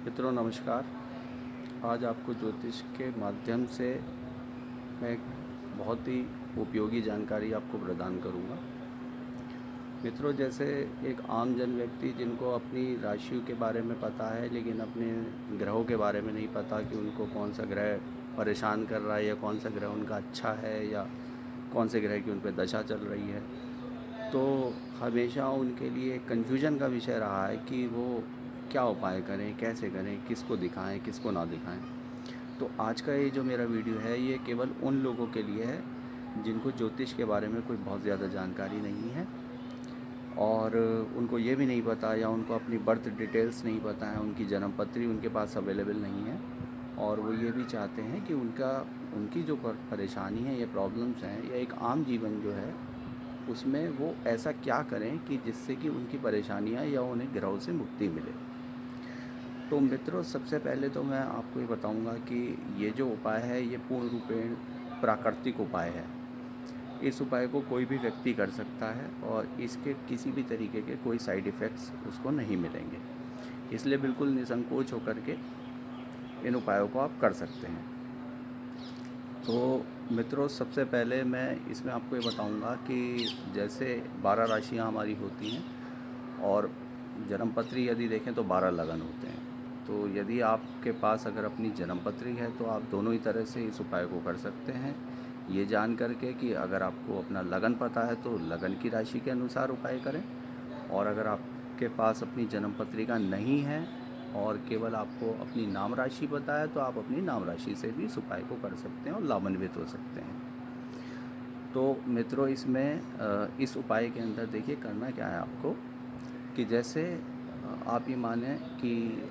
मित्रों नमस्कार। आज आपको ज्योतिष के माध्यम से मैं एक बहुत ही उपयोगी जानकारी आपको प्रदान करूंगा। मित्रों, जैसे एक आम जन व्यक्ति जिनको अपनी राशियों के बारे में पता है लेकिन अपने ग्रहों के बारे में नहीं पता कि उनको कौन सा ग्रह परेशान कर रहा है या कौन सा ग्रह उनका अच्छा है या कौन से ग्रह की उन पर दशा चल रही है, तो हमेशा उनके लिए कन्फ्यूजन का विषय रहा है कि वो क्या उपाय करें, कैसे करें, किसको दिखाएं, किसको ना दिखाएं। तो आज का ये जो मेरा वीडियो है ये केवल उन लोगों के लिए है जिनको ज्योतिष के बारे में कोई बहुत ज़्यादा जानकारी नहीं है और उनको ये भी नहीं पता या उनको अपनी बर्थ डिटेल्स नहीं पता है, उनकी जन्म पत्री उनके पास अवेलेबल नहीं है और वो ये भी चाहते हैं कि उनकी जो परेशानी है या प्रॉब्लम्स हैं या एक आम जीवन जो है उसमें वो ऐसा क्या करें कि जिससे कि उनकी परेशानियां या उन्हें ग्रहों से मुक्ति मिले। तो मित्रों, सबसे पहले तो मैं आपको ये बताऊंगा कि ये जो उपाय है ये पूर्ण रूपेण प्राकृतिक उपाय है। इस उपाय को कोई भी व्यक्ति कर सकता है और इसके किसी भी तरीके के कोई साइड इफ़ेक्ट्स उसको नहीं मिलेंगे, इसलिए बिल्कुल निसंकोच होकर के इन उपायों को आप कर सकते हैं। तो मित्रों, सबसे पहले मैं इसमें आपको ये बताऊंगा कि जैसे 12 राशियां हमारी होती हैं और जन्मपत्री यदि देखें तो 12 लगन होते हैं। तो यदि आपके पास अगर अपनी जन्मपत्री है तो आप दोनों ही तरह से इस उपाय को कर सकते हैं, ये जान करके कि अगर आपको अपना लगन पता है तो लगन की राशि के अनुसार उपाय करें, और अगर आपके पास अपनी जन्मपत्री का नहीं है और केवल आपको अपनी नाम राशि पता है तो आप अपनी नाम राशि से भी इस उपाय को कर सकते हैं और लाभान्वित हो सकते हैं। तो मित्रों, इसमें इस उपाय के अंदर देखिए करना क्या है आपको कि जैसे आप ये माने कि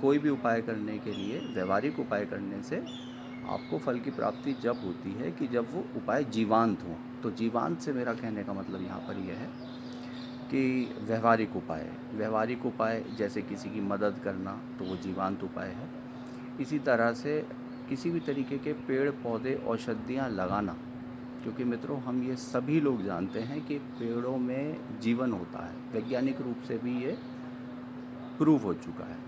कोई भी उपाय करने के लिए, व्यवहारिक उपाय करने से आपको फल की प्राप्ति जब होती है कि जब वो उपाय जीवांत हो। तो जीवांत से मेरा कहने का मतलब यहाँ पर यह है कि व्यवहारिक उपाय जैसे किसी की मदद करना तो वो जीवांत उपाय है। इसी तरह से किसी भी तरीके के पेड़ पौधे औषधियाँ लगाना, क्योंकि मित्रों हम ये सभी लोग जानते हैं कि पेड़ों में जीवन होता है, वैज्ञानिक रूप से भी ये प्रूव हो चुका है।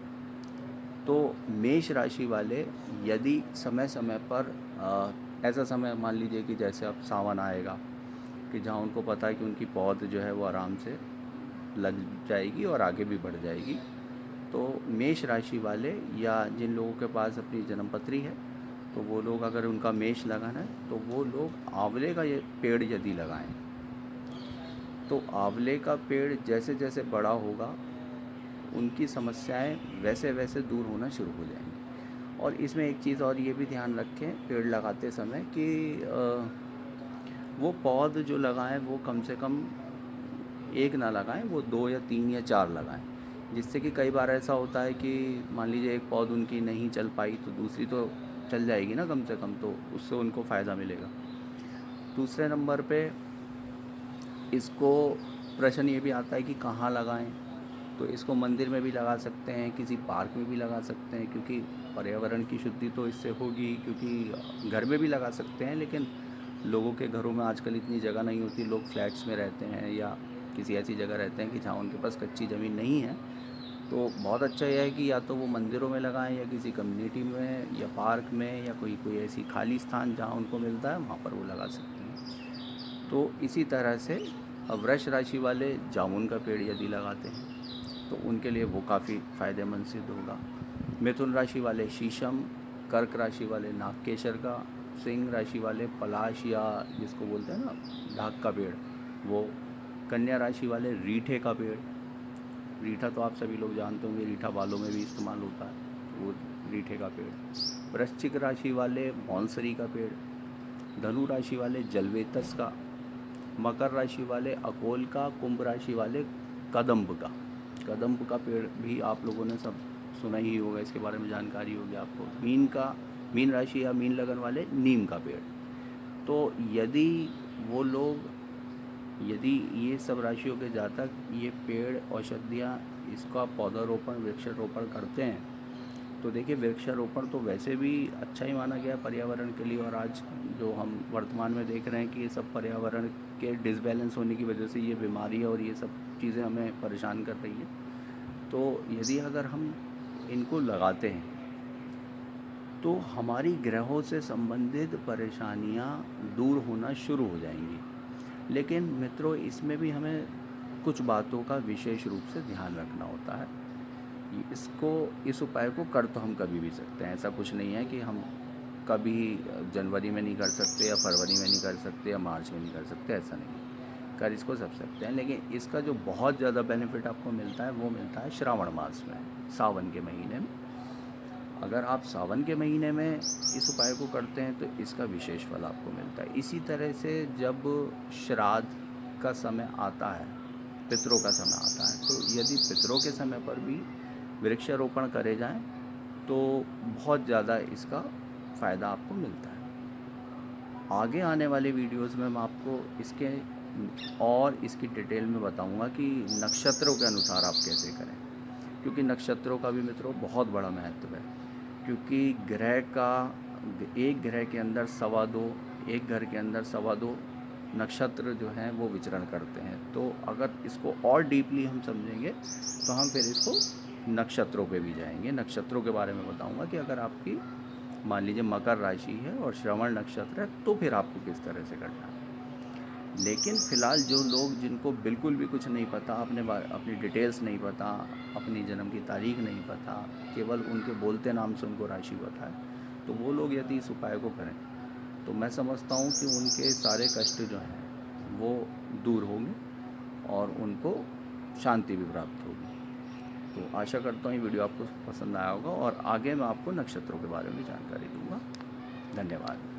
तो मेष राशि वाले यदि समय समय पर ऐसा समय मान लीजिए कि जैसे अब सावन आएगा कि जहाँ उनको पता है कि उनकी पौध जो है वो आराम से लग जाएगी और आगे भी बढ़ जाएगी, तो मेष राशि वाले या जिन लोगों के पास अपनी जन्मपत्री है तो वो लोग, अगर उनका मेष लगन है तो वो लोग आंवले का ये पेड़ यदि लगाएं तो आंवले का पेड़ जैसे जैसे बड़ा होगा उनकी समस्याएं वैसे वैसे दूर होना शुरू हो जाएंगी। और इसमें एक चीज़ और ये भी ध्यान रखें पेड़ लगाते समय कि वो पौध जो लगाएं वो कम से कम एक ना लगाएं, वो 2 या 3 या 4 लगाएं, जिससे कि कई बार ऐसा होता है कि मान लीजिए एक पौध उनकी नहीं चल पाई तो दूसरी तो चल जाएगी ना कम से कम, तो उससे उनको फ़ायदा मिलेगा। दूसरे नंबर पे इसको प्रश्न ये भी आता है कि कहाँ लगाएं। तो इसको मंदिर में भी लगा सकते हैं, किसी पार्क में भी लगा सकते हैं, क्योंकि पर्यावरण की शुद्धि तो इससे होगी। क्योंकि घर में भी लगा सकते हैं लेकिन लोगों के घरों में आजकल इतनी जगह नहीं होती, लोग फ्लैट्स में रहते हैं या किसी ऐसी जगह रहते हैं कि जहाँ उनके पास कच्ची ज़मीन नहीं है। तो बहुत अच्छा यह है कि या तो वो मंदिरों में लगाएं या किसी कम्युनिटी में या पार्क में या कोई कोई ऐसी खाली स्थान जहाँ उनको मिलता है वहाँ पर वो लगा सकते हैं। तो इसी तरह से वृष राशि वाले जामुन का पेड़ यदि लगाते हैं तो उनके लिए वो काफ़ी फ़ायदेमंद सिद्ध होगा। मिथुन राशि वाले शीशम, कर्क राशि वाले नागकेशर का, सिंह राशि वाले पलाश या जिसको बोलते हैं ना ढाक का पेड़ वो, कन्या राशि वाले रीठे का पेड़, रीठा तो आप सभी लोग जानते होंगे, रीठा बालों में भी इस्तेमाल होता है, वो रीठे का पेड़। वृश्चिक राशि वाले मौनसरी का पेड़, धनु राशि वाले जलवेतस का, मकर राशि वाले अकोल का, कुंभ राशि वाले कदम्ब का पेड़ भी आप लोगों ने सब सुना ही होगा, इसके बारे में जानकारी होगी आपको। मीन राशि या मीन लगन वाले नीम का पेड़। तो यदि ये सब राशियों के जातक ये पेड़ औषधियाँ इसका पौधारोपण वृक्षारोपण करते हैं तो देखिए वृक्षारोपण तो वैसे भी अच्छा ही माना गया पर्यावरण के लिए, और आज जो हम वर्तमान में देख रहे हैं कि ये सब पर्यावरण के डिसबैलेंस होने की वजह से ये बीमारियाँ और ये सब चीज़ें हमें परेशान कर रही है। तो यदि अगर हम इनको लगाते हैं तो हमारी ग्रहों से संबंधित परेशानियां दूर होना शुरू हो जाएंगी। लेकिन मित्रों, इसमें भी हमें कुछ बातों का विशेष रूप से ध्यान रखना होता है। इस उपाय को कर तो हम कभी भी सकते हैं, ऐसा कुछ नहीं है कि हम कभी जनवरी में नहीं कर सकते या फरवरी में नहीं कर सकते या मार्च में नहीं कर सकते, ऐसा नहीं है। कर इसको सब सकते हैं, लेकिन इसका जो बहुत ज़्यादा बेनिफिट आपको मिलता है वो मिलता है श्रावण मास में, सावन के महीने में। अगर आप सावन के महीने में इस उपाय को करते हैं तो इसका विशेष फल आपको मिलता है। इसी तरह से जब श्राद्ध का समय आता है, पितरों का समय आता है, तो यदि पितरों के समय पर भी वृक्षारोपण करे जाएं तो बहुत ज़्यादा इसका फ़ायदा आपको मिलता है। आगे आने वाले वीडियोस में मैं आपको इसके और इसकी डिटेल में बताऊंगा कि नक्षत्रों के अनुसार आप कैसे करें, क्योंकि नक्षत्रों का भी मित्रों बहुत बड़ा महत्व है। क्योंकि एक ग्रह के अंदर एक घर के अंदर 2.25 नक्षत्र जो हैं वो विचरण करते हैं। तो अगर इसको और डीपली हम समझेंगे तो हम फिर इसको नक्षत्रों पे भी जाएंगे। नक्षत्रों के बारे में बताऊंगा कि अगर आपकी मान लीजिए मकर राशि है और श्रवण नक्षत्र है तो फिर आपको किस तरह से करना है। लेकिन फ़िलहाल जो लोग जिनको बिल्कुल भी कुछ नहीं पता, अपनी डिटेल्स नहीं पता, अपनी जन्म की तारीख नहीं पता, केवल उनके बोलते नाम से उनको राशि पता है, तो वो लोग यदि इस उपाय को करें तो मैं समझता हूँ कि उनके सारे कष्ट जो हैं वो दूर होंगे और उनको शांति भी प्राप्त होगी। तो आशा करता हूँ ये वीडियो आपको पसंद आया होगा और आगे मैं आपको नक्षत्रों के बारे में जानकारी दूँगा। धन्यवाद।